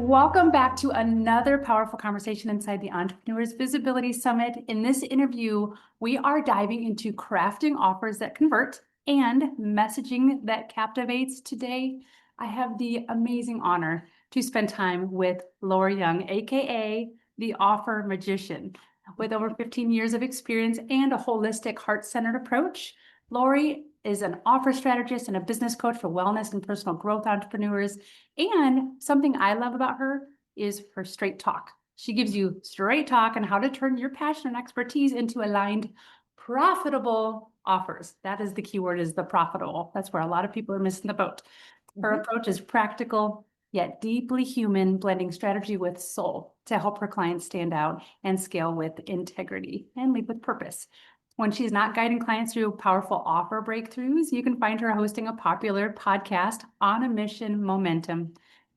Welcome back to another powerful conversation inside the Entrepreneurs Visibility Summit. In this interview, we are diving into crafting offers that convert and messaging that captivates. Today, I have the amazing honor to spend time with Laura Young, aka the Offer Magician. With over 15 years of experience and a holistic, heart-centered approach, Lori is an offer strategist and a business coach for wellness and personal growth entrepreneurs. And something I love about her is her straight talk. She gives you straight talk on how to turn your passion and expertise into aligned, profitable offers. That is the key word, is the profitable. That's where a lot of people are missing the boat. Her approach is practical, yet deeply human, blending strategy with soul to help her clients stand out and scale with integrity and lead with purpose. When she's not guiding clients through powerful offer breakthroughs, you can find her hosting a popular podcast, On a Mission Momentum.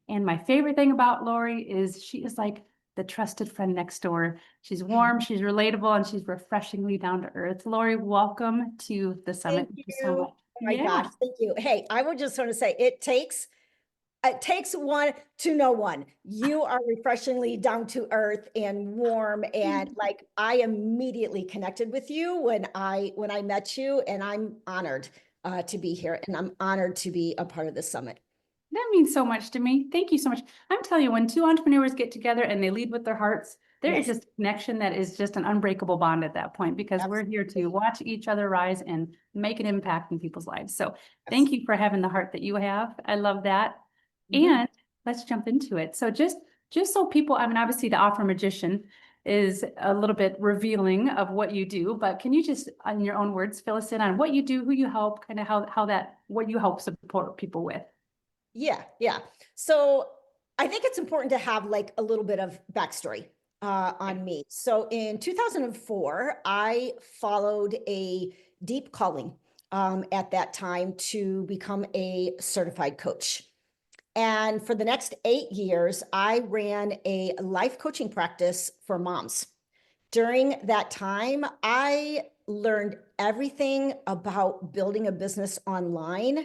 And my favorite thing about Lori is she is like the trusted friend next door. She's warm, she's relatable, and she's refreshingly down to earth. Lori, welcome to the summit. Thank Thank you you. so much. Oh my gosh, thank you. Hey, I would just want to say it takes one to know one. You are refreshingly down to earth and warm, and like I immediately connected with you when I met you, and I'm honored to be here, and I'm honored to be a part of this summit. That means so much to me. Thank you so much. I'm telling you, when two entrepreneurs get together and they lead with their hearts, there is Yes, just a connection that is just an unbreakable bond at that point, because we're here to absolutely. watch each other rise and make an impact in people's lives. So thank Yes. you for having the heart that you have. I love that. Mhm. And let's jump into it. So just so people, I mean, obviously the Offer Magician is a little bit revealing of what you do, but can you just, in your own words, fill us in on what you do, who you help, kind of how that, what you help support people with? Yeah. So I think it's important to have like a little bit of backstory on me. So in 2004, I followed a deep calling at that time to become a certified coach. And for the next 8 years, I ran a life coaching practice for moms. During that time, I learned everything about building a business online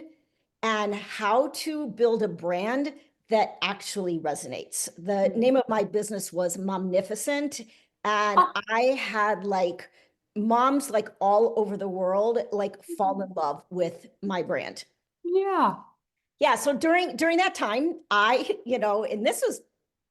and how to build a brand that actually resonates. The name of my business was Momnificent, and Oh, I had like moms like all over the world like fall in love with my brand. yeah. Yeah, so during that time, and this was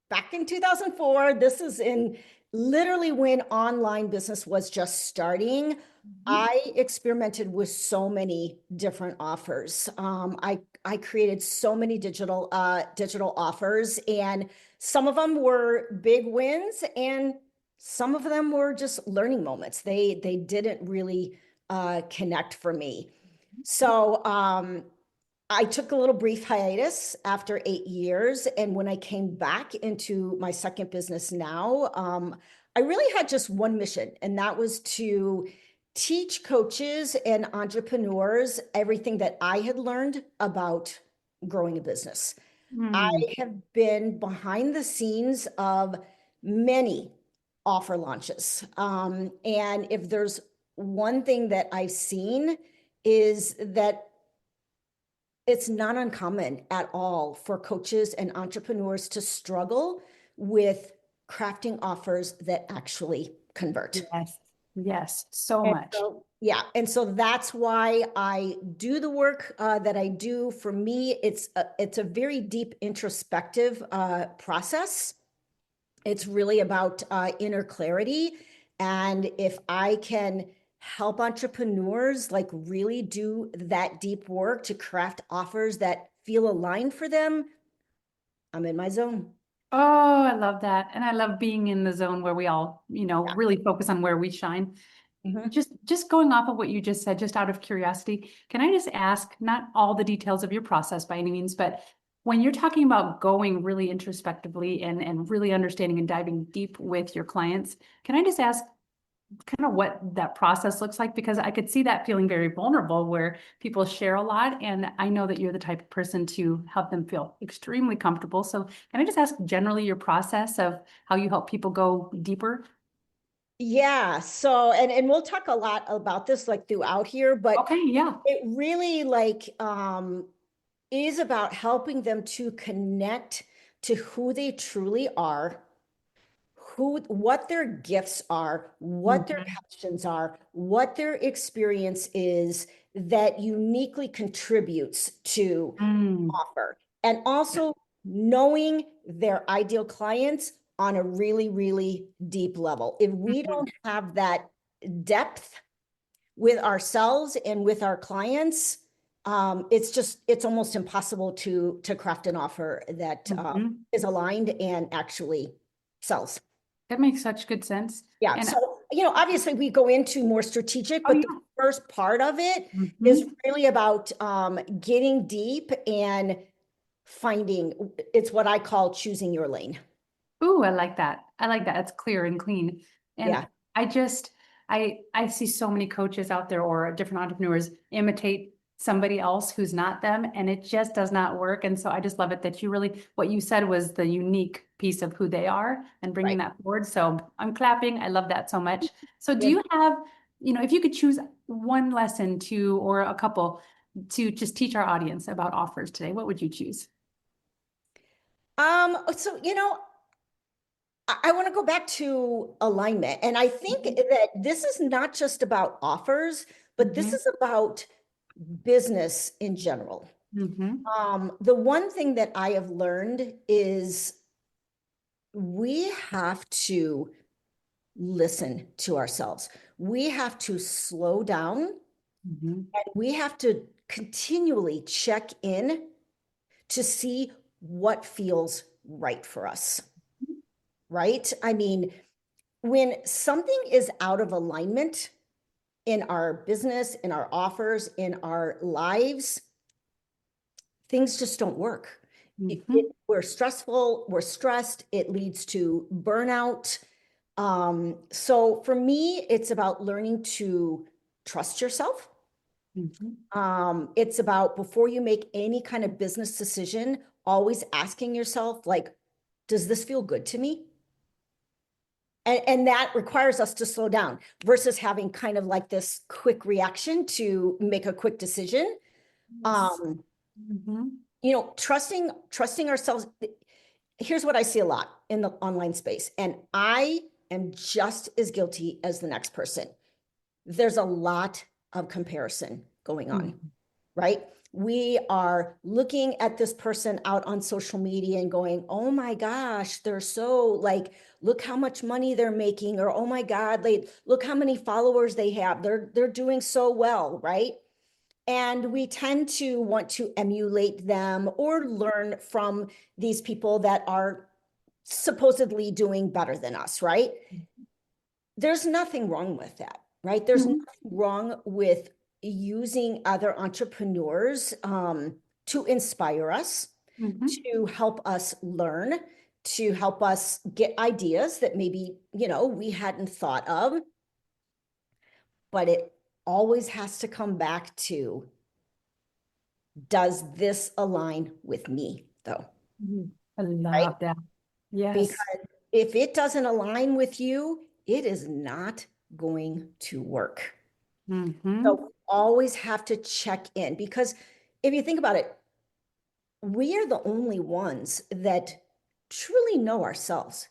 back in 2004. This is in literally when online business was just starting. I experimented with so many different offers. I created so many digital offers, and some of them were big wins, and some of them were just learning moments. They didn't really connect for me. So I took a little brief hiatus after 8 years. And when I came back into my second business now, I really had just one mission, and that was to teach coaches and entrepreneurs everything that I had learned about growing a business. I Mm. have been behind the scenes of many offer launches. And if there's one thing that I've seen is that it's not uncommon at all for coaches and entrepreneurs to struggle with crafting offers that actually convert. Yes, yes, so And much. so, yeah, and so that's why I do the work that I do. For me, it's a very deep introspective process. It's really about inner clarity, and if I can help entrepreneurs like really do that deep work to craft offers that feel aligned for them, I'm in my zone. Oh, I love that. And I love being in the zone where we all, Yeah. really focus on where we shine. Mhm. Just going off of what you just said, just out of curiosity, can I just ask, not all the details of your process by any means, but when you're talking about going really introspectively and really understanding and diving deep with your clients, can I just ask kind of what that process looks like? Because I could see that feeling very vulnerable where people share a lot. And I know that you're the type of person to help them feel extremely comfortable. So can I just ask generally your process of how you help people go deeper? Yeah. So, and we'll talk a lot about this like throughout here, but Okay, yeah. it really like is about helping them to connect to who they truly are, what their gifts are, what their Mhm. passions are, what their experience is that uniquely contributes to Mm. offer. And Yeah. also knowing their ideal clients on a really, really deep level. If we Mhm. don't have that depth with ourselves and with our clients, it's almost impossible to craft an offer that Mhm. is aligned and actually sells. That makes such good sense. Yeah. And So, obviously we go into more strategic, oh but the yeah. first part of it is Mhm. really about getting deep and finding, it's what I call choosing your lane. Ooh, I like that. I like that. It's clear and clean. And Yeah. I just, I see so many coaches out there or different entrepreneurs imitate somebody else who's not them, and it just does not work. And so I just love it that you really, what you said was the unique piece of who they are and bringing Right. that forward. So I'm clapping. I love that so much. So do Yeah. you have, if you could choose one lesson to, or a couple to just teach our audience about offers today, what would you choose? So, I want to go back to alignment. And I think Mhm. that this is not just about offers, but this Mhm. is about business in general. Mhm. The one thing that I have learned is we have to listen to ourselves. We have to slow down Mhm. and we have to continually check in to see what feels right for us, right? I mean, when something is out of alignment in our business, in our offers, in our lives, things just don't work. Mhm. We're stressful, we're stressed, it leads to burnout. So for me, it's about learning to trust yourself. Mhm. It's about before you make any kind of business decision, always asking yourself, like, does this feel good to me? And that requires us to slow down versus having kind of like this quick reaction to make a quick decision. Yes. Um, Mhm. trusting ourselves. Here's what I see a lot in the online space, and I am just as guilty as the next person. There's a lot of comparison going on, Mhm. right? We are looking at this person out on social media and going, oh my gosh, they're so like, look how much money they're making, or oh my God, look how many followers they have. They're doing so well, right? And we tend to want to emulate them or learn from these people that are supposedly doing better than us, right? There's nothing wrong with that, right? There's Mhm. nothing wrong with using other entrepreneurs to inspire us, Mhm. to help us learn, to help us get ideas that maybe, we hadn't thought of. But it always has to come back to, does this align with me, though? Mhm. I Right? love that. Because Yes. if it doesn't align with you, it is not going to work. So Mhm. we always have to check in because if you think about it, we are the only ones that truly know ourselves,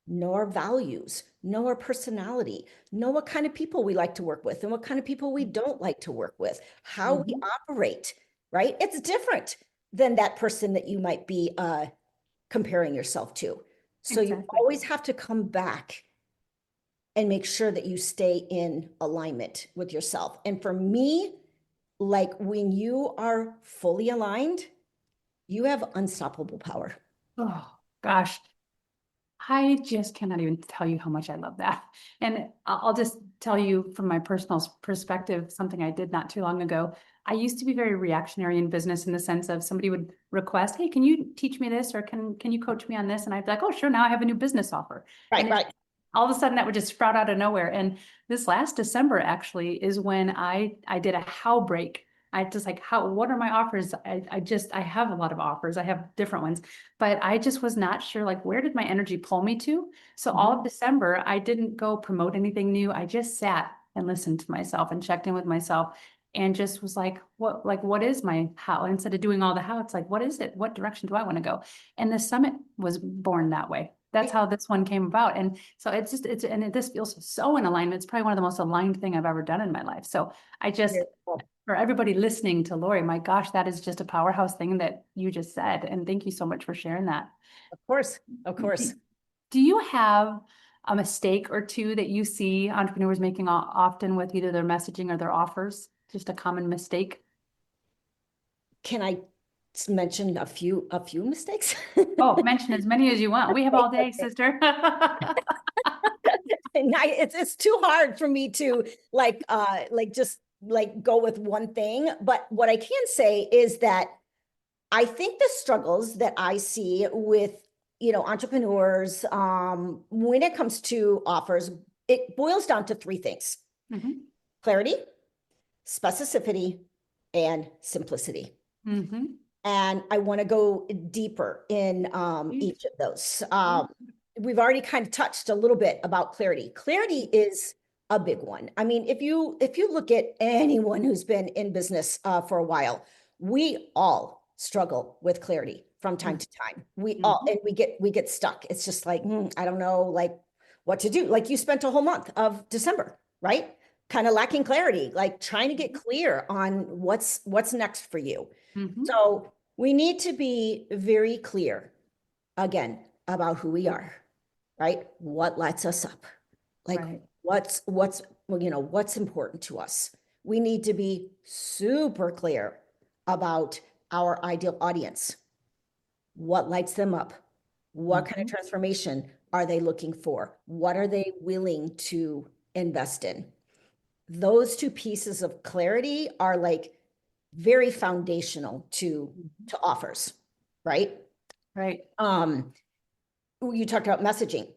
know our values, know our personality, know what kind of people we like to work with and what kind of people we don't like to work with, how we Mhm. operate, right? It's different than that person that you might be comparing yourself to. So you Exactly. always have to come back and make sure that you stay in alignment with yourself. And for me, like when you are fully aligned, you have unstoppable power. Oh, gosh. I just cannot even tell you how much I love that. And I'll just tell you from my personal perspective, something I did not too long ago. I used to be very reactionary in business in the sense of somebody would request, "Hey, can you teach me this or can you coach me on this?" And I'd be like, "Oh, sure, now I have a new business offer." Right, And it right. all of a sudden that would just sprout out of nowhere. And this last December actually is when I did a how break. I just like, what are my offers? I have a lot of offers. I have different ones, but I just was not sure, like, where did my energy pull me to? So all Mhm. of December, I didn't go promote anything new. I just sat and listened to myself and checked in with myself. and just was like, what is my how? Instead of doing all the how, it's like, what is it? What direction do I want to go? And the summit was born that way. That's how this one came about. And so this feels so in alignment. It's probably one of the most aligned thing I've ever done in my life. So I just, Beautiful. for everybody listening to Lori, my gosh, that is just a powerhouse thing that you just said. And thank you so much for sharing that. Of course, of course. Do you have a mistake or two that you see entrepreneurs making often with either their messaging or their offers? Just a common mistake? Can I mention a few mistakes? Oh, mention as many as you want. We have all day, sister. And it's too hard for me to just go with one thing. But what I can say is that I think the struggles that I see with, entrepreneurs, when it comes to offers, it boils down to three things: Mhm. clarity, specificity, and simplicity. Mhm. And I want to go deeper in each of those. We've already kind of touched a little bit about clarity. Clarity is a big one. I mean, if you look at anyone who's been in business for a while, we all struggle with clarity from time to time. We all, and we get stuck. It's just like, I don't know, like what to do. Like you spent a whole month of December, right? Kind of lacking clarity, like trying to get clear on what's next for you. Mhm. So we need to be very clear again about who we are, right? What lights us up? Like Right. what's important to us. We need to be super clear about our ideal audience. What lights them up? What kind of Mhm. transformation are they looking for? What are they willing to invest in? Those two pieces of clarity are like very foundational to offers, right? Right. You talked about messaging.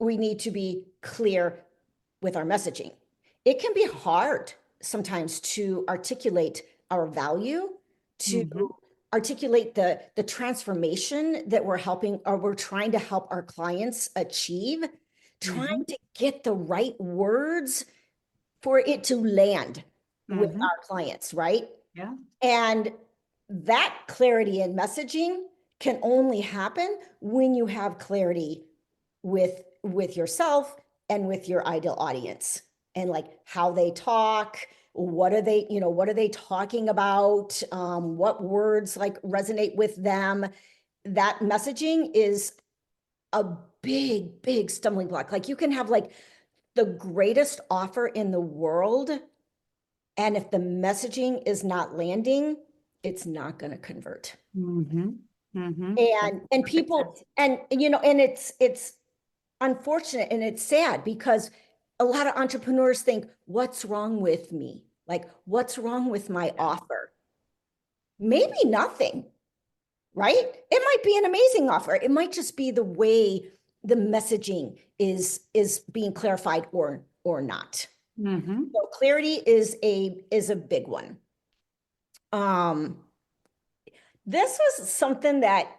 We need to be clear with our messaging. It can be hard sometimes to articulate our value, to Mhm. articulate the transformation that we're helping or we're trying to help our clients achieve, trying Mhm. to get the right words for it to land with Mhm. our clients, right? Yeah. And that clarity in messaging can only happen when you have clarity with yourself and with your ideal audience, and like how they talk, what are they talking about, what words like resonate with them. That messaging is a big stumbling block. Like you can have like the greatest offer in the world, and if the messaging is not landing, it's not going to convert. Mhm. Mhm. That And makes perfect people, sense. and and it's unfortunate and it's sad because a lot of entrepreneurs think, what's wrong with me? Like, what's wrong with my offer? Maybe nothing, right? It might be an amazing offer. It might just be the way the messaging is being clarified or not. Mhm. So clarity is a big one. Um, this was something that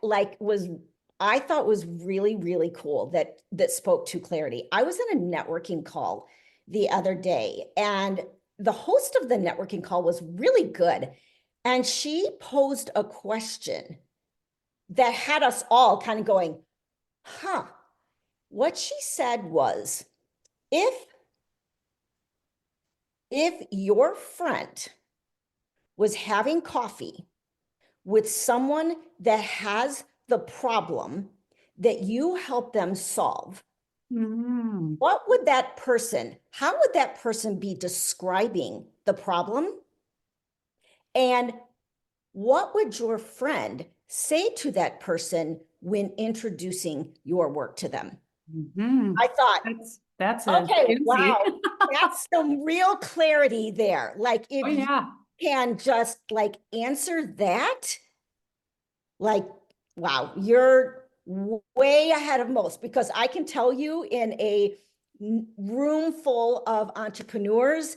I thought was really cool that spoke to clarity. I was in a networking call the other day, and the host of the networking call was really good. And she posed a question that had us all kind of going, huh. What she said was, if your friend was having coffee with someone that has the problem that you help them solve, Mhm. how would that person be describing the problem? And what would your friend say to that person when introducing your work to them? Mhm. I thought, That's a okay, juicy. wow, that's some real clarity there. Like Oh if you yeah. can just like answer that, like, wow, you're way ahead of most, because I can tell you in a room full of entrepreneurs,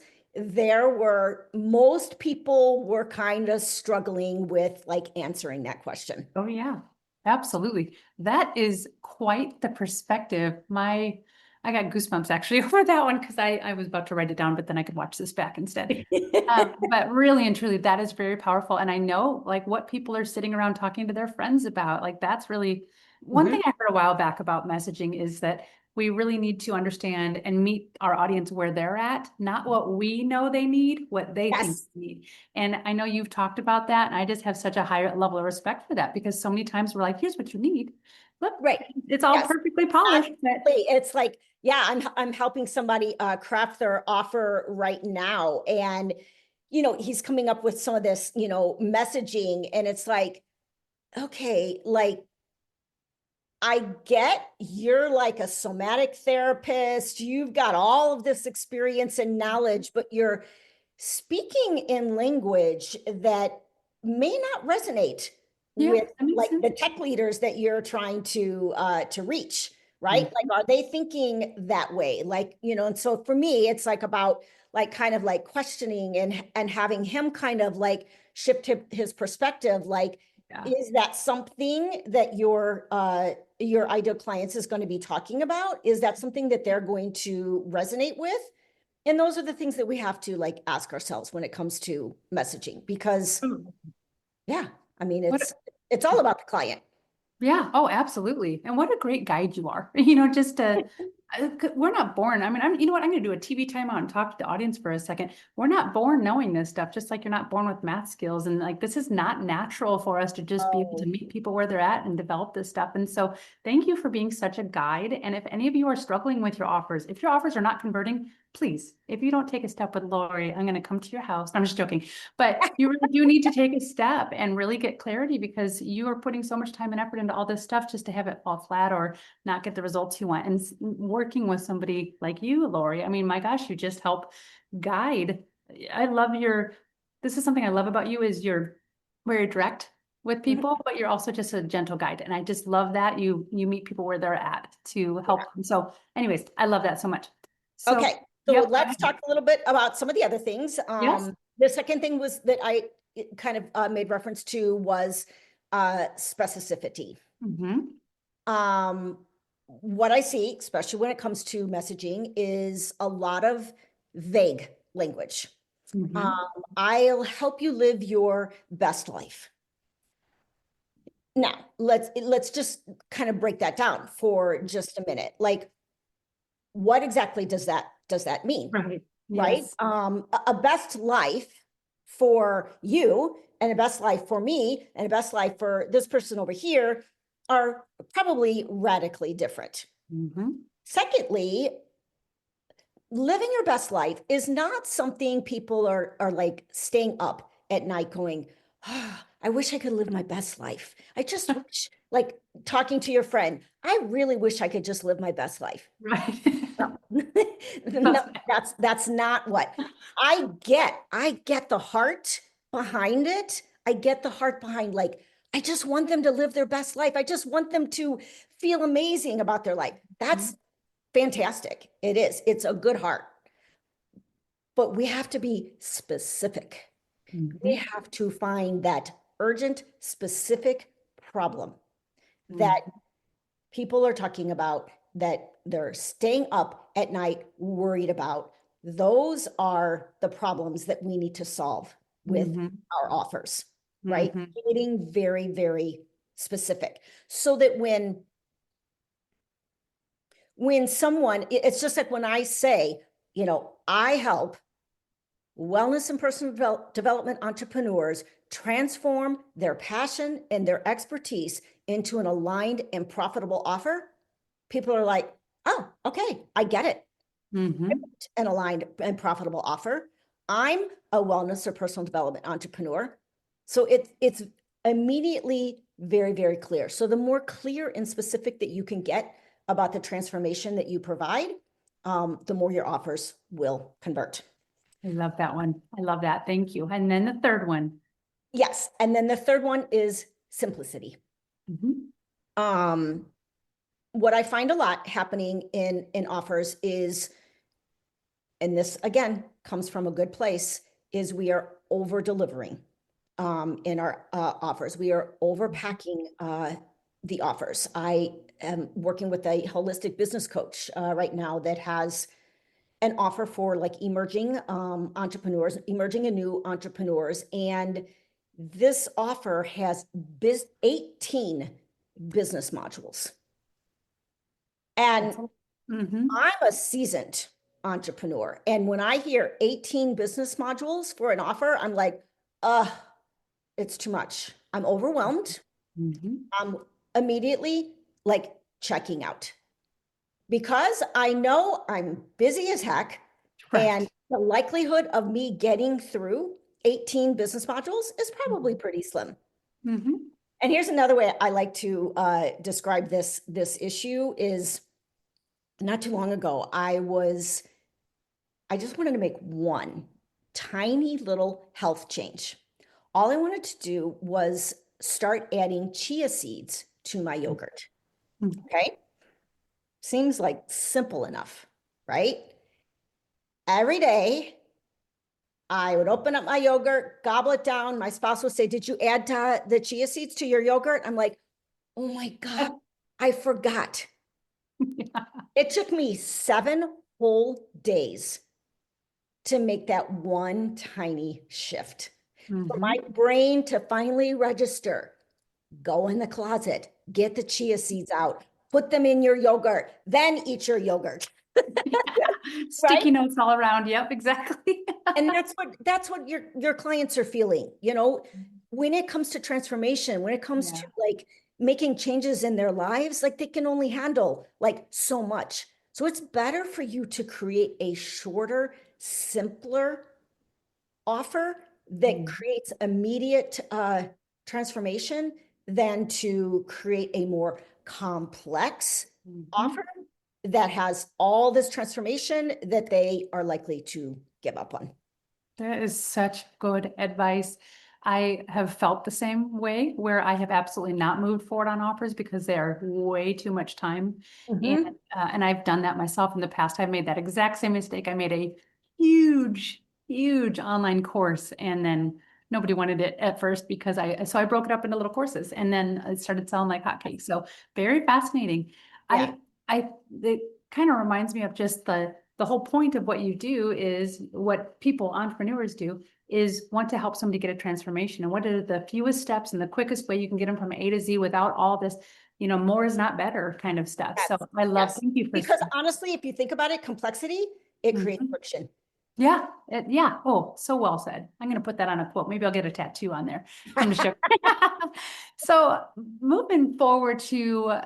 most people were kind of struggling with like answering that question. Oh yeah. Absolutely. That is quite the perspective. I got goosebumps actually over that one because I was about to write it down, but then I could watch this back instead. But really and truly, that is very powerful. And I know like what people are sitting around talking to their friends about. Like that's really one thing Mhm. I heard a while back about messaging is that we really need to understand and meet our audience where they're at, not what we know they need, what they think Yes, they need. And I know you've talked about that, and I just have such a higher level of respect for that because so many times we're like, here's what you need. Look, right. it's all Yes, perfectly polished, but absolutely. It's like, yeah, I'm helping somebody craft their offer right now. And, he's coming up with some of this, messaging, and it's like, okay, like I get you're like a somatic therapist. You've got all of this experience and knowledge, but you're speaking in language that may not resonate yeah, with that makes like sense. the tech leaders that you're trying to reach, right? Like, are they thinking that way? Like, and so for me, it's like about like kind of like questioning and having him kind of like shift his perspective. Like, Yeah. is that something that your ideal clients is going to be talking about? Is that something that they're going to resonate with? And those are the things that we have to like ask ourselves when it comes to messaging, because Mm. yeah, I mean, What it's all about the client. Yeah. Oh, absolutely. And what a great guide you are. Just to, we're not born. I mean, you know what? I'm going to do a TV timeout and talk to the audience for a second. We're not born knowing this stuff, just like you're not born with math skills. And like, this is not natural for us to just be able to Oh, meet people where they're at and develop this stuff. And so thank you for being such a guide. And if any of you are struggling with your offers, if your offers are not converting, please, if you don't take a step with Lori, I'm going to come to your house. I'm just joking. But you really do need to take a step and really get clarity because you are putting so much time and effort into all this stuff just to have it fall flat or not get the results you want. And working with somebody like you, Lori, I mean, my gosh, you just help guide. I love this is something I love about you is you're very direct with mhm. people, but you're also just a gentle guide. And I just love that you meet people where they're at to Yeah. help them. So anyways, I love that so much. So, Okay. So yep, go let's ahead. talk a little bit about some of the other things. Yes. The second thing was that I kind of made reference to was specificity. Mm-hmm. Um, what I see, especially when it comes to messaging, is a lot of vague language. Um, Mm-hmm. I'll help you live your best life. Now, let's just kind of break that down for just a minute. Like, what exactly does that mean? Right. Right? Yes. A best life for you and a best life for me and a best life for this person over here are probably radically different. Mm-hmm. Secondly, living your best life is not something people are like staying up at night going, oh, I wish I could live my best life. I just wish, like talking to your friend, I really wish I could just live my best life. Right. No, no, That's- that's not what I get the heart behind it. I get the heart behind like I just want them to live their best life. I just want them to feel amazing about their life. That's fantastic. It is. It's a good heart. But we have to be specific. We Mhm. have to find that urgent, specific problem that Mhm. people are talking about, that they're staying up at night worried about. Those are the problems that we need to solve with Mhm. our offers, right? Mhm. Getting very, very specific so that when someone, it's just like when I say, I help wellness and personal development entrepreneurs transform their passion and their expertise into an aligned and profitable offer. People are like, oh, okay, I get it. Mhm. An aligned and profitable offer. I'm a wellness or personal development entrepreneur. So it's immediately very, very clear. So the more clear and specific that you can get about the transformation that you provide, the more your offers will convert. I love that one. I love that. Thank you. And then the third one. Yes. And then the third one is simplicity. Mhm. Um, what I find a lot happening in offers is, and this again comes from a good place, is we are over delivering in our offers. We are overpacking the offers. I working with a holistic business coach right now that has an offer for like emerging entrepreneurs, emerging and new entrepreneurs. And this offer has 18 business modules. And Mm-hmm. I'm a seasoned entrepreneur. And when I hear 18 business modules for an offer, I'm like, it's too much. I'm overwhelmed. Mm-hmm. I'm immediately like checking out because I know I'm busy as heck. And Correct. the likelihood of me getting through 18 business modules is probably pretty slim. Mm-hmm. And here's another way I like to describe this issue is not too long ago, I just wanted to make one tiny little health change. All I wanted to do was start adding chia seeds to my yogurt. Mm-hmm. Okay. Seems like simple enough, right? Every day, I would open up my yogurt, gobble it down. My spouse would say, "Did you add the chia seeds to your yogurt?" I'm like, "Oh my God, I forgot." Yeah. It took me 7 whole days to make that one tiny shift. For Mm-hmm. my brain to finally register, go in the closet, get the chia seeds out, put them in your yogurt, then eat your yogurt. Yeah. Right? Sticky notes all around. Yep, exactly. And that's what your clients are feeling, when it comes to transformation, when it comes Yeah. to like making changes in their lives, like they can only handle like so much. So it's better for you to create a shorter, simpler offer that creates immediate transformation than to create a more complex Mhm. offer that has all this transformation that they are likely to give up on. That is such good advice. I have felt the same way where I have absolutely not moved forward on offers because they are way too much time. Mhm. And I've done that myself in the past. I've made that exact same mistake. I made a huge, huge online course and then nobody wanted it at first because so I broke it up into little courses and then it started selling like hotcakes. So very fascinating. Yeah, It kind of reminds me of just the whole point of what you do is what people, entrepreneurs do is want to help somebody get a transformation. And what are the fewest steps and the quickest way you can get them from A to Z without all this, more is not better kind of stuff. So yes, I love, yes. thank you for. Because honestly, if you think about it, complexity, it creates Mhm. friction. Yeah, yeah. Oh, so well said. I'm going to put that on a quote. Maybe I'll get a tattoo on there. I'm just joking. So moving forward to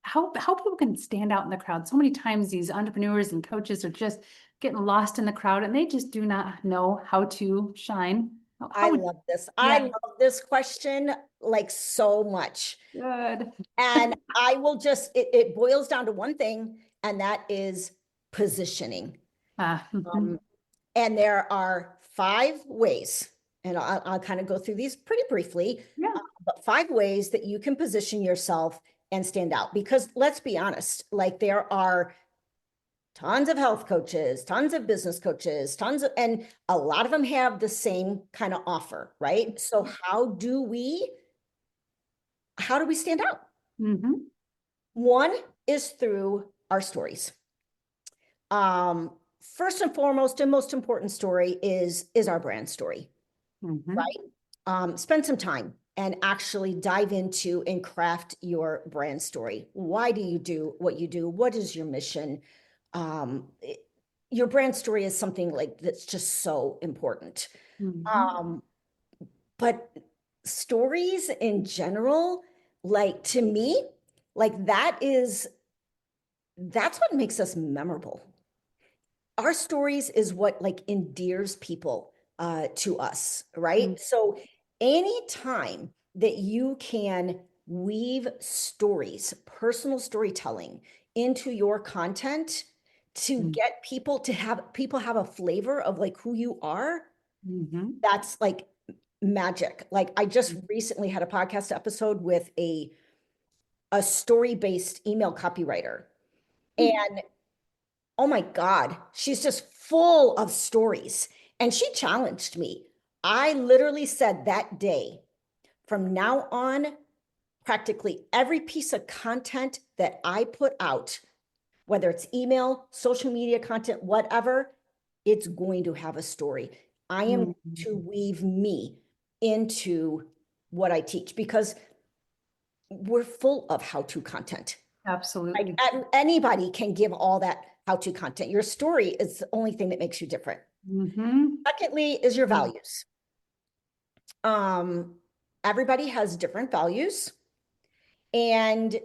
how people can stand out in the crowd. So many times these entrepreneurs and coaches are just getting lost in the crowd and they just do not know how to shine. I love this. I Yeah, love this question like so much. good. And I will just, it boils down to one thing, and that is positioning. Mhm. Um, and there are 5 ways, and I'll kind of go through these pretty briefly, Yeah. but 5 ways that you can position yourself and stand out. Because let's be honest, like there are tons of health coaches, tons of business coaches, and a lot of them have the same kind of offer, right? So how do we stand out? Mhm. One is through our stories. First and foremost and most important story is our brand story, Mhm. right? Spend some time and actually dive into and craft your brand story. Why do you do what you do? What is your mission? Your brand story is something like that's just so important. Mhm. Um, but stories in general, like to me, like that's what makes us memorable. Our stories is what like endears people to us, right? Mhm. So anytime that you can weave stories, personal storytelling into your content to get people have a flavor of like who you are, Mhm. that's like magic. Like I just recently had a podcast episode with a story-based email copywriter. And oh my God, she's just full of stories. And she challenged me. I literally said that day, from now on, practically every piece of content that I put out, whether it's email, social media content, whatever, it's going to have a story. I am going to weave me into what I teach because we're full of how-to content. Absolutely. Like anybody can give all that how-to content. Your story is the only thing that makes you different. Secondly is your values. Everybody has different values, and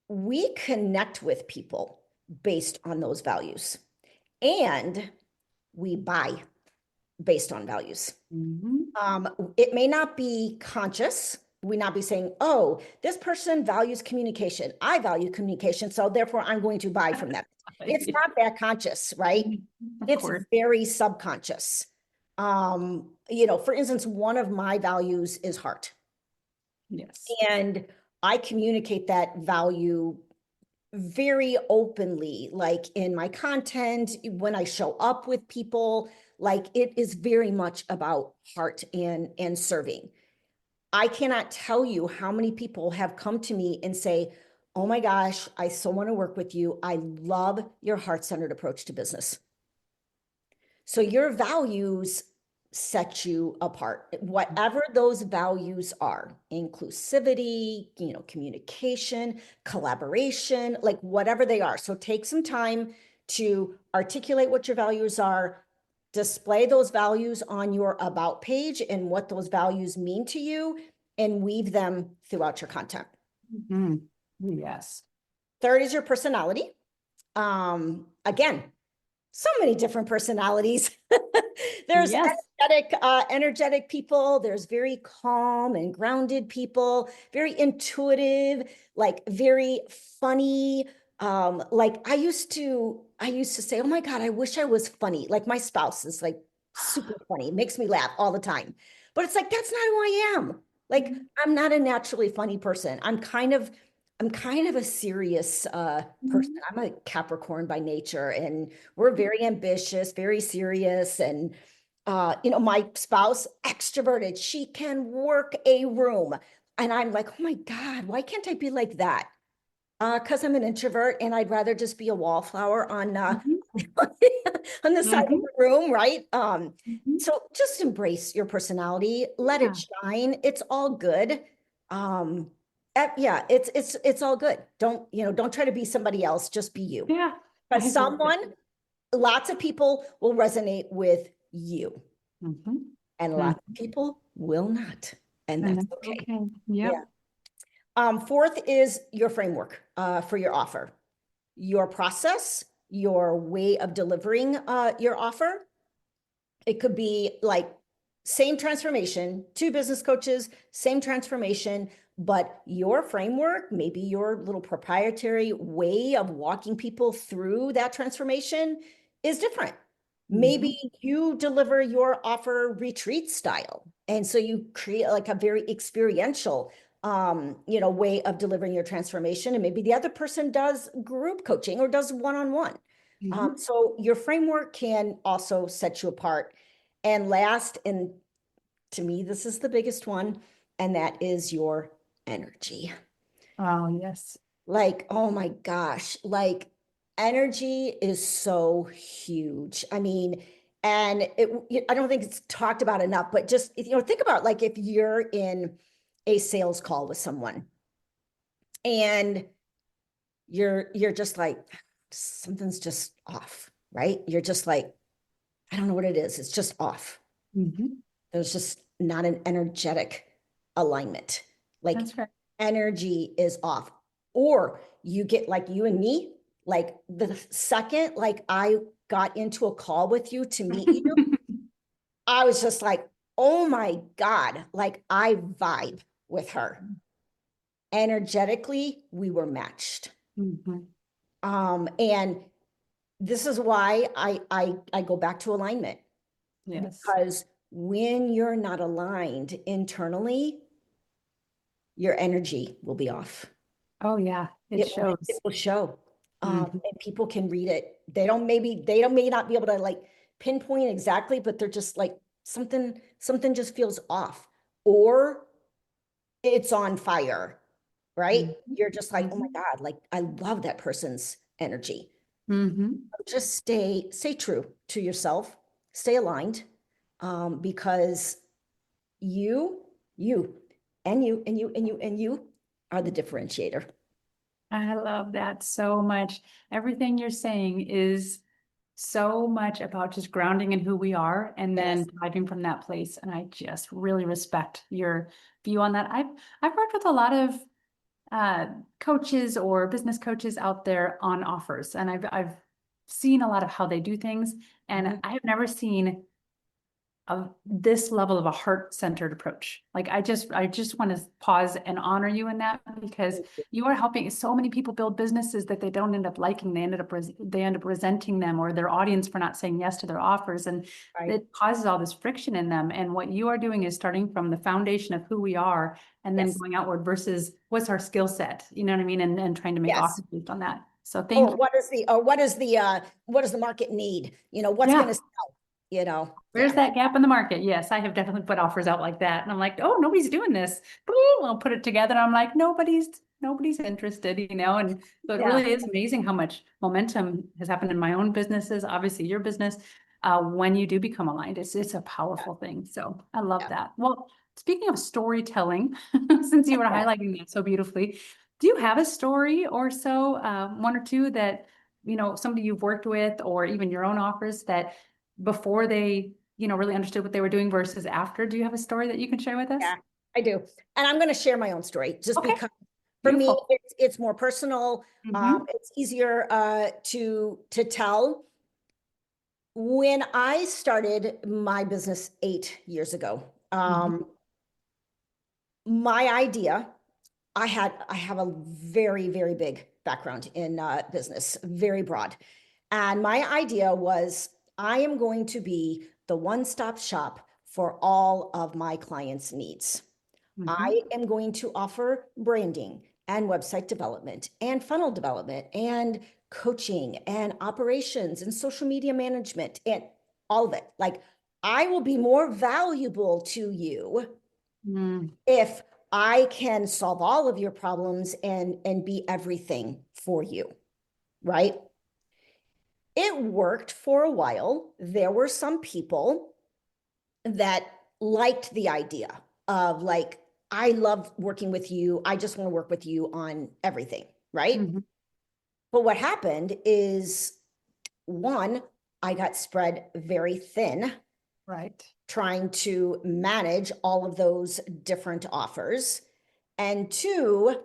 we connect with people based on those values, and we buy based on values. It may not be conscious. We not be saying, oh, this person values communication. I value communication, so therefore I'm going to buy from them. It's not that conscious, right? It's very subconscious. For instance, one of my values is heart. Yes. And I communicate that value very openly, like in my content, when I show up with people, like it is very much about heart and serving. I cannot tell you how many people have come to me and say, oh my gosh, I so want to work with you. I love your heart-centered approach to business. So your values set you apart. Whatever those values are, inclusivity, communication, collaboration, like whatever they are. So take some time to articulate what your values are, display those values on your about page and what those values mean to you, and weave them throughout your content. Yes. Third is your personality. Again, so many different personalities. There's energetic people. There's very calm and grounded people, very intuitive, like very funny. Like I used to say, oh my God, I wish I was funny. Like my spouse is like super funny, makes me laugh all the time. But it's like, that's not who I am. Like, I'm not a naturally funny person. I'm kind of a serious person. I'm a Capricorn by nature, and we're very ambitious, very serious. And, my spouse, extroverted, she can work a room. And I'm like, oh my God, why can't I be like that? Because I'm an introvert and I'd rather just be a wallflower on on the side of the room, right? So just embrace your personality, let it shine. It's all good. Yeah, it's all good. Don't try to be somebody else, just be you. Yeah. Because lots of people will resonate with you. And lots of people will not. And that's okay. Yeah. Fourth is your framework for your offer, your process, your way of delivering your offer. It could be like same transformation, two business coaches, same transformation, but your framework, maybe your little proprietary way of walking people through that transformation is different. Maybe you deliver your offer retreat style. And so you create like a very experiential way of delivering your transformation. And maybe the other person does group coaching or does one-on-one. So your framework can also set you apart. And last, and to me, this is the biggest one, and that is your energy. Oh, yes. Like, oh my gosh, like energy is so huge. I mean, and I don't think it's talked about enough, but just, think about like if you're in a sales call with someone and you're just like, something's just off, right? You're just like, I don't know what it is. It's just off. There's just not an energetic alignment. Like energy is off. Or you get like you and me, like the second like I got into a call with you to meet you, I was just like, oh my God, like I vibe with her. Energetically, we were matched. And this is why I go back to alignment. Because when you're not aligned internally, your energy will be off. Oh yeah, it shows. It will show. And people can read it. They may not be able to like pinpoint exactly, but they're just like something just feels off, or it's on fire, right? Mhm. You're just like, oh my Mhm. God, like I love that person's energy. Mhm. Just stay true to yourself, stay aligned, because you, you, and you are the differentiator. I love that so much. Everything you're saying is so much about just grounding in who we are and then Yes. driving from that place. And I just really respect your view on that. I've worked with a lot of uh, coaches or business coaches out there on offers, and I've seen a lot of how they do things, and Mhm. I have never seen of this level of a heart-centered approach. Like I just want to pause and honor you in that because Thank you. you are helping so many people build businesses that they don't end up liking. They end up resenting them or their audience for not saying yes to their offers. And Right. it causes all this friction in them. And what you are doing is starting from the foundation of who we are and then Yes. going outward versus what's our skill set, you know what I mean? And trying to make Yes. offers based on that. So Or thank you. what does the market need? What's going Yeah. to sell, Where's yeah. that gap in the market? Yes, I have definitely put offers out like that. And I'm like, oh, nobody's doing this. Boom, I'll put it together. And I'm like, nobody's interested, you know? And so it Yeah. really is amazing how much momentum has happened in my own businesses, obviously your business, when you do become aligned. It's a Yeah. powerful thing. So I love Yeah. that. Well, speaking of storytelling, since you were highlighting that so beautifully, do you have a story or so, one or two that, somebody you've worked with or even your own offers that before they really understood what they were doing versus after. Do you have a story that you can share with us? Yeah, I do. And I'm going to share my own story just Okay, because for me, beautiful. it's more personal. Mm-hmm. It's easier to tell. When I started my business 8 years ago, Mm-hmm. my idea, I have a very, very big background in business, very broad. And my idea was I am going to be the one-stop shop for all of my clients' needs. Mm-hmm. I am going to offer branding and website development and funnel development and coaching and operations and social media management and all of it. Like, I will be more valuable to you Mm-hmm. if I can solve all of your problems and be everything for you, right? It worked for a while. There were some people that liked the idea of like, I love working with you. I just want to work with you on everything, right? Mm-hmm. But what happened is, one, I got spread very thin Right. trying to manage all of those different offers. And two,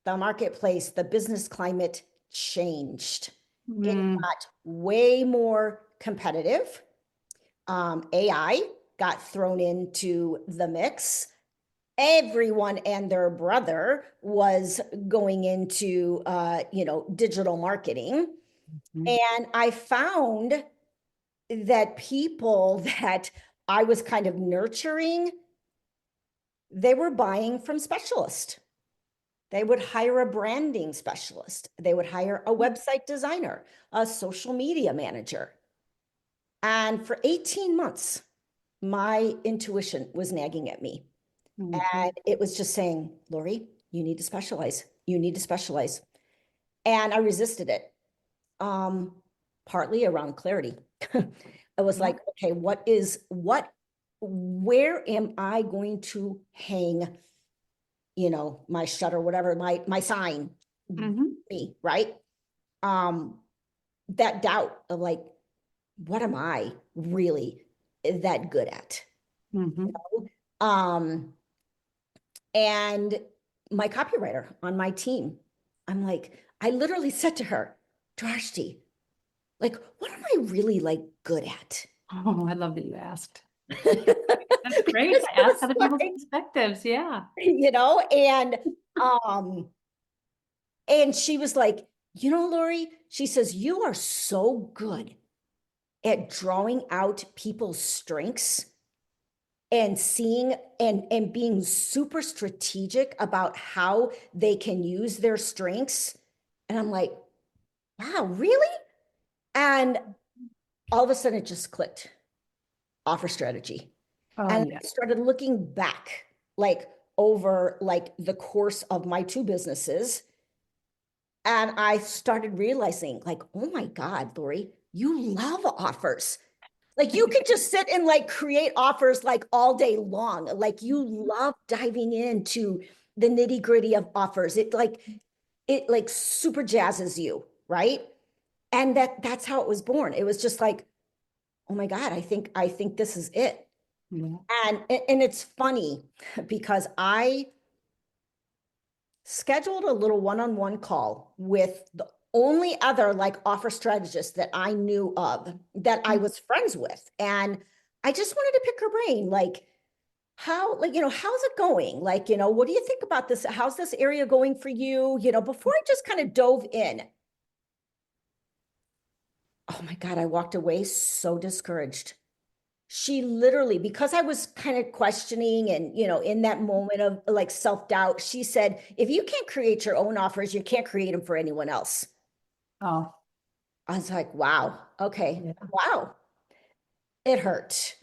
the marketplace, the business climate changed. It Mm-hmm. got way more competitive. AI got thrown into the mix. Everyone and their brother was going into, digital marketing. And I found that people that I was kind of nurturing, they were buying from specialists. They would hire a branding specialist. They would hire a website designer, a social media manager. And for 18 months, my intuition was nagging at me. Mm-hmm. And it was just saying, Lori, you need to specialize. You need to specialize. And I resisted it, partly around clarity. I was Yeah. like, okay, where am I going to hang, my shutter, whatever, my sign, Mm-hmm. me, right? Um, that doubt of like, what am I really that good at? Mm-hmm. Um, and my copywriter on my team, I'm like, I literally said to her, Drashti, like, what am I really like good at? Oh, I love that you asked. Because That's great it to ask was other people's like, perspectives. Yeah. um, and she was like, Lori, she says, you are so good at drawing out people's strengths and seeing and being super strategic about how they can use their strengths. And I'm like, wow, really? And all of a sudden it just clicked, offer strategy. Oh, And yeah. I started looking back, like, over like the course of my two businesses. And I started realizing like, oh my God, Lori, you love offers. Like you could just sit and like create offers like all day long. Like you love diving into the nitty gritty of offers. It like super jazzes you, right? And that's how it was born. It was just like, oh my God, I think this is it. Yeah. And it's funny because I scheduled a little one-on-one call with the only other like offer strategist that I knew of that I was friends with. And I just wanted to pick her brain, like how, like, how's it going? Like, what do you think about this? How's this area going for you? Before I just kind of dove in. Oh my God, I walked away so discouraged. She literally, because I was kind of questioning and, in that moment of like self-doubt, she said, if you can't create your own offers, you can't create them for anyone else. Oh, I was like, wow, okay, yeah. wow. It hurt.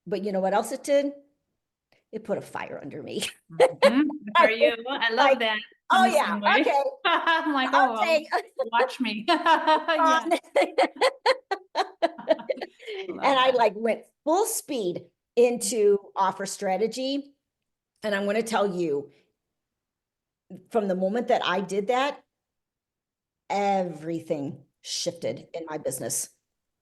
But you know what else it did? It put a fire under me. Mhm. I For was you, I love like, that. I'm oh the yeah, same way. okay, I'm like, I'll oh, well, take watch me. Yeah, on. And love I that. like went full speed into offer strategy. And I'm going to tell you, from the moment that I did that, everything shifted in my business.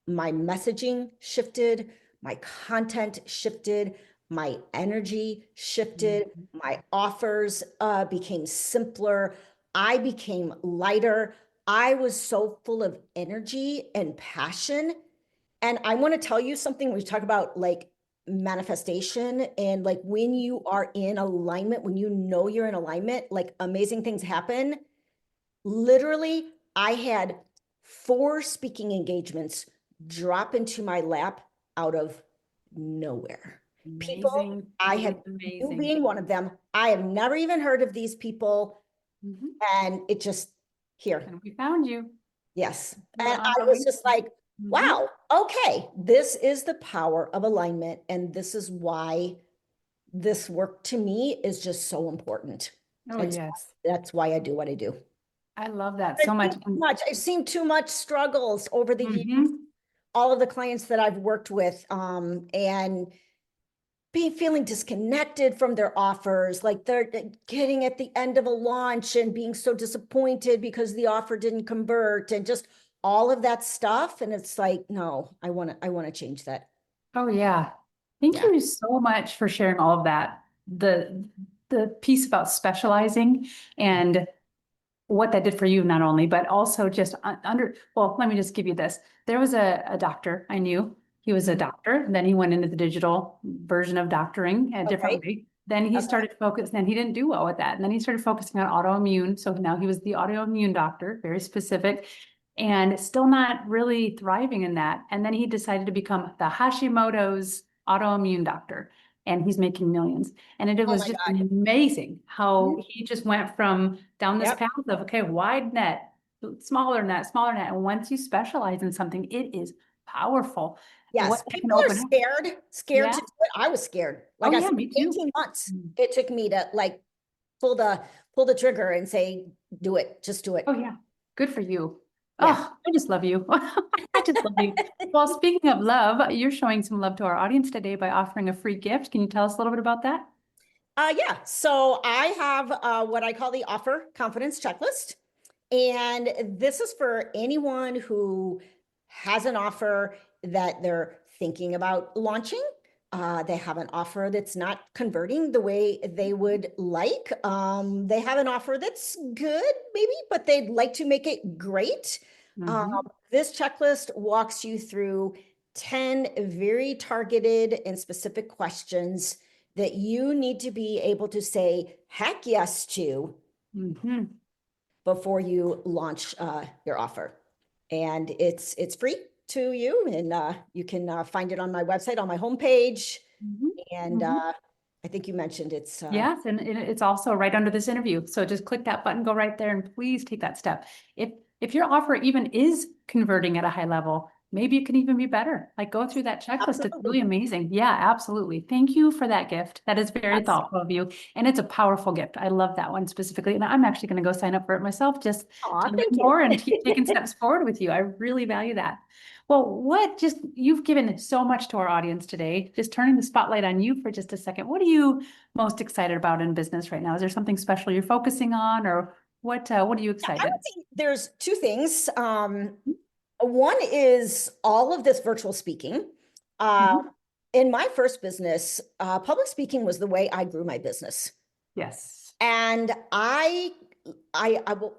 My messaging shifted, my content shifted, my energy shifted, Mhm. my offers became simpler. I became lighter. I was so full of energy and passion. And I want to tell you something. We talk about like manifestation and like when you are in alignment, when you know you're in alignment, like amazing things happen. Literally, I had 4 speaking engagements drop into my lap out of nowhere. People Amazing. I It is have, you amazing. being one of them, I have never even heard of these people. Mhm. And it just, here, And we found you. yes. You And were on I our was way. just like, Mhm. wow, okay, this is the power of alignment. And this is why this work to me is just so important. Oh, And yes. that's why I do what I do. I love that I've so seen much. too much. I've seen too much struggles over the years. Mhm. All of the clients that I've worked with, and feeling disconnected from their offers, like they're getting at the end of a launch and being so disappointed because the offer didn't convert, and just all of that stuff. And it's like, no, I want to change that. Oh, yeah. Thank Yeah. you so much for sharing all of that. The piece about specializing and what that did for you, not only, but also just well, let me just give you this. There was a doctor I knew. He was a Mhm. doctor. Then he went into the digital version of doctoring a Okay. different way. Then he Okay. started focus, then he didn't do well with that. And then he started focusing on autoimmune. So now he was the autoimmune doctor, very specific, and still not really thriving in that. And then he decided to become the Hashimoto's autoimmune doctor. And he's making millions. And it Oh was my just God. amazing how Mhm. he just went from down this Yep. path of, okay, wide net, smaller net, smaller net. And once you specialize in something, it is powerful. What Yes. that can People are open up. scared Yeah. to do it. I was scared. Oh, Like I yeah, said, me too. 18 months Mm. it took me to like pull the trigger and say, do it, just do Oh, it. yeah. Good for you. Yeah. Oh, I just love you. I just love you. Well, speaking of love, you're showing some love to our audience today by offering a free gift. Can you tell us a little bit about that? Yeah. So I have what I call the offer confidence checklist. And this is for anyone who has an offer that they're thinking about launching. They have an offer that's not converting the way they would like. They have an offer that's good, maybe, but they'd like to make it great. Um, Mhm. this checklist walks you through 10 very targeted and specific questions that you need to be able to say heck yes to Mhm. before you launch your offer. And it's free to you, and you can find it on my website, on my homepage. Mhm. And Mhm. I think you mentioned it's Yes, and it's also right under this interview. So just click that button, go right there, and please take that step. If your offer even is converting at a high level, maybe it can even be better. Like go through that checklist. It's really Absolutely. amazing. Yeah, absolutely. Thank you for that gift. That is very Yes. thoughtful of you. And it's a powerful gift. I love that one specifically. And I'm actually going to go sign up for it myself just Aw, to learn thank you. more and keep taking steps forward with you. I really value that. Well, you've given so much to our audience today. Just turning the spotlight on you for just a second. What are you most excited about in business right now? Is there something special you're focusing on, or what are you I excited? would say there's two things. One is all of this virtual speaking. Uh, Mhm. in my first business, public speaking was the way I grew my business. Yes. And I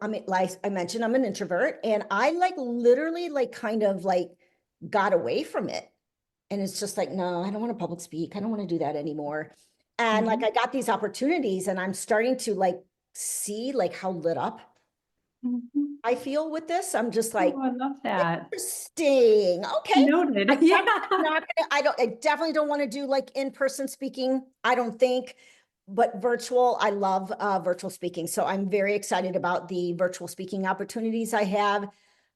mean, like I mentioned, I'm an introvert, and I like literally like kind of like got away from it. And it's just like, no, I don't want to public speak. I don't want to do that anymore. And like Mhm. I got these opportunities, and I'm starting to like see like how lit up Mhm. I feel with this. I'm just like, Oh, I love that. interesting. Okay. Noted. I Yeah. definitely not gonna, I definitely don't want to do like in-person speaking. I don't think, but virtual, I love virtual speaking. So I'm very excited about the virtual speaking opportunities I have.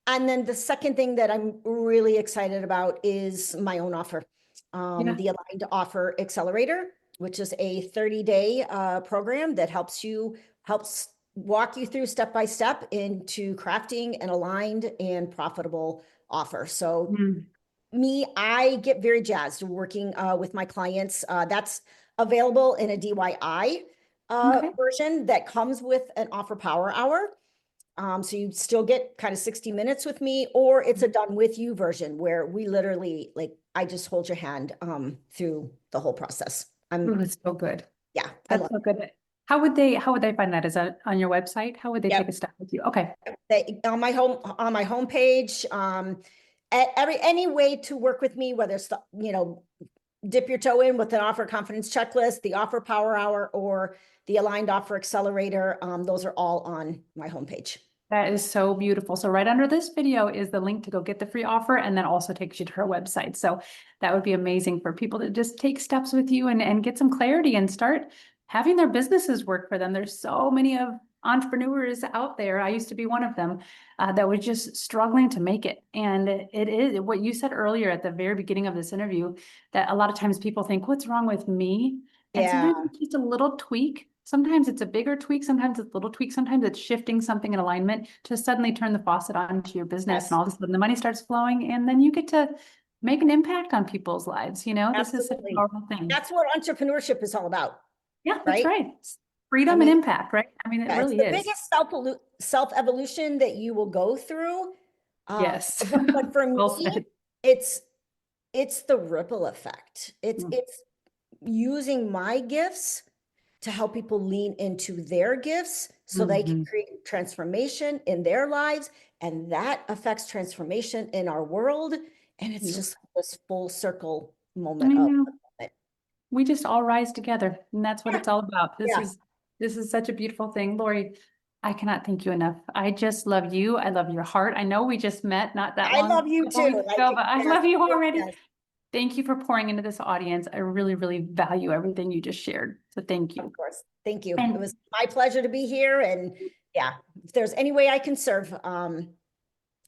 And then the second thing that I'm really excited about is my own offer, Yeah. the Aligned Offer Accelerator, which is a 30-day program that helps walk you through step by step into crafting an aligned and profitable offer. So Mm. I get very jazzed working with my clients. That's available in a DIY Okay. version that comes with an offer power hour. So you still get kind of 60 minutes with me, or it's a done with you version where we literally like I just hold your hand through the whole process. Ooh, it's so good. Yeah, I That's love so good. How would they find that? Is that on your website? How would they it. take Yep. a step with you? Okay. On my homepage, at any way to work with me, whether it's dip your toe in with an offer confidence checklist, the offer power hour, or the aligned offer accelerator. Those are all on my homepage. That is so beautiful. So right under this video is the link to go get the free offer, and then also takes you to her website. So that would be amazing for people to just take steps with you and get some clarity and start having their businesses work for them. There's so many of entrepreneurs out there. I used to be one of them that was just struggling to make it. And it is what you said earlier at the very beginning of this interview, that a lot of times people think, what's wrong with me? And Yeah, sometimes it's just a little tweak. Sometimes it's a bigger tweak, sometimes it's a little tweak, sometimes it's shifting something in alignment to suddenly turn the faucet on to your business, and yes, all of a sudden the money starts flowing, and then you get to make an impact on people's lives. This is such a absolutely. powerful thing. That's what entrepreneurship is all about, Yeah, that's right? right. It's I freedom and mean, impact, right? I mean, it yeah, it's really the is. biggest self evolution that you will go through. Yes. But for Well me, said. it's it's the ripple effect. It's Mm. it's using my gifts to help people lean into their gifts so they can Mhm. create transformation in their lives, and that affects transformation in our world. And it's Yep. just this full circle I moment of know. it. We just all rise together, and that's what Yeah, it's all about. This yeah. is this is such a beautiful thing. Lori, I cannot thank you enough. I just love you. I love your heart. I know we just met not that I long, love you couple too. weeks Like, ago, but I yes, love you already. yes, Thank you for pouring into this audience. I really, really value everything you just shared. So thank of you. course. Thank you. It And was my pleasure to be here. And yeah, if there's any way I can serve,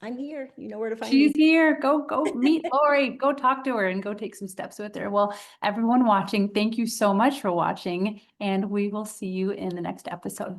I'm here. You know where to find she's me. here. Go meet Lori. Go talk to her and go take some steps with her. Well, everyone watching, thank you so much for watching, and we will see you in the next episode.